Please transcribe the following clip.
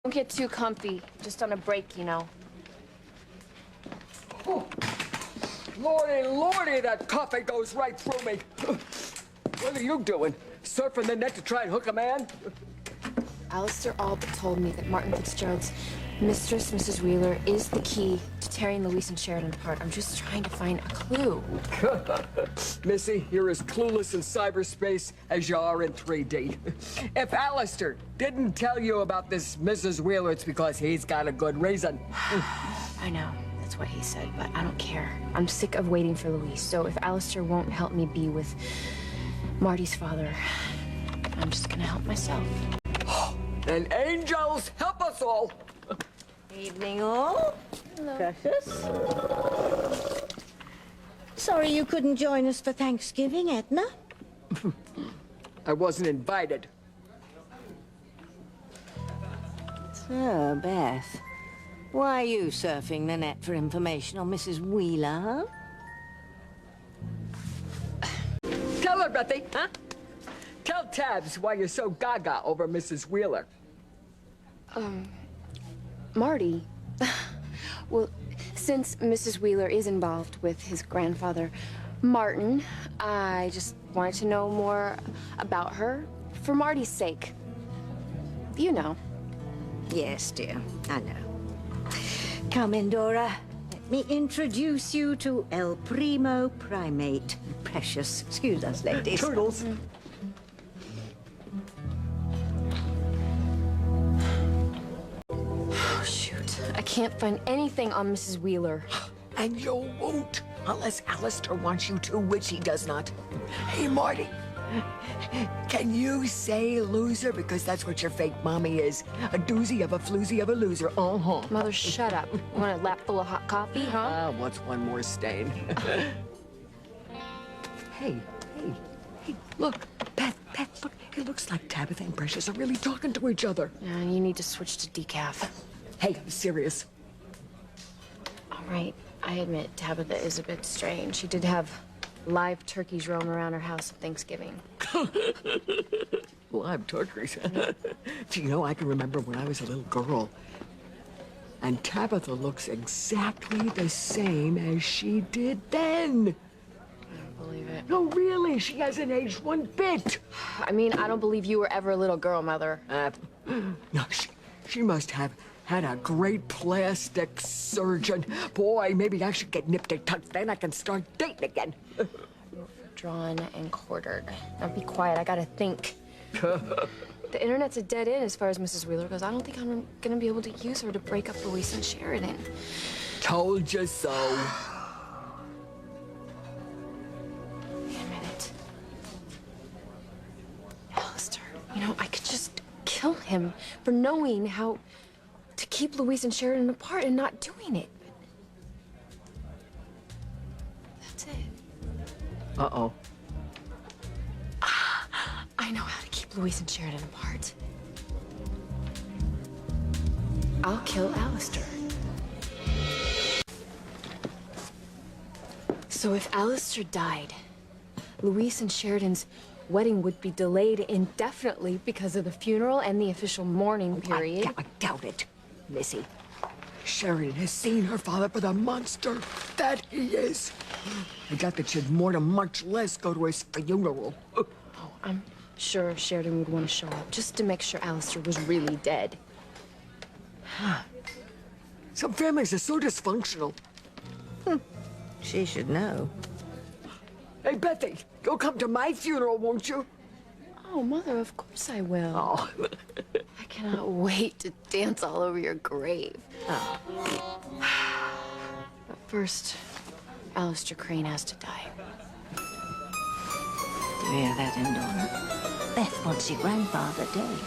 Don't get too comfy. Just on a break, you know. Oh, Lordy, Lordy, that coffee goes right through me. What are you doing? Surfing the net to try and hook a man? Alistair Albert told me that Martin Fitzgerald's mistress, Mrs. Wheeler, is the key to tearing Louise and Sheridan apart. I'm just trying to find a clue. Missy, you're as clueless in cyberspace as you are in 3D. If Alistair didn't tell you about this Mrs. Wheeler, it's because he's got a good reason. I know. That's what he said, but I don't care. I'm sick of waiting for Louise, so if Alistair won't help me be with Marty's father, I'm just gonna help myself. And angels help us all. Evening, all. Hello. Precious. Sorry you couldn't join us for Thanksgiving, Edna. I wasn't invited. So, Beth, why are you surfing the net for information on Mrs. Wheeler, huh? Tell her, Bethy, huh? Tell Tabs why you're so gaga over Mrs. Wheeler. Marty. Well, since Mrs. Wheeler is involved with his grandfather, Martin, I just wanted to know more about her for Marty's sake. You know. Yes, dear, I know. Come in, Dora. Let me introduce you to El Primo Primate. Precious. Excuse us, ladies. Turtles. Oh, shoot. I can't find anything on Mrs. Wheeler. And you won't unless Alistair wants you to, which he does not. Hey, Marty, can you say loser? Because that's what your fake mommy is. A doozy of a floozy of a loser. Uh-huh. Mother, shut up. You want a lap full of hot coffee, huh? Ah, what's one more stain? Hey, look. Beth, look. It looks like Tabitha and Precious are really talking to each other. Yeah, you need to switch to decaf. Hey, I'm serious. All right, I admit Tabitha is a bit strange. She did have live turkeys roam around her house at Thanksgiving. Live turkeys. Do you know, I can remember when I was a little girl, and Tabitha looks exactly the same as she did then. I don't believe it. No, really, she hasn't aged one bit. I mean, I don't believe you were ever a little girl, Mother. No, she must have had a great plastic surgeon. Boy, maybe I should get nipped and tucked, then I can start dating again. Drawn and quartered. Now be quiet, I gotta think. The internet's a dead end as far as Mrs. Wheeler goes. I don't think I'm gonna be able to use her to break up Louise and Sheridan. Told you so. Wait a minute. Alistair, you know, I could just kill him for knowing how to keep Louise and Sheridan apart and not doing it. That's it. Uh-oh. I know how to keep Louise and Sheridan apart. I'll kill Alistair. So if Alistair died, Louise and Sheridan's wedding would be delayed indefinitely because of the funeral and the official mourning period. I doubt it, Missy. Sheridan has seen her father for the monster that he is. I doubt that she'd mourn him, much less go to his funeral. Oh, I'm sure Sheridan would want to show up just to make sure Alistair was really dead. Some families are so dysfunctional. She should know. Hey, Bethy, you'll come to my funeral, won't you? Oh, Mother, of course I will. Oh. I cannot wait to dance all over your grave. Oh. But first, Alistair Crane has to die. Do you hear that, Dora? Beth wants your grandfather dead.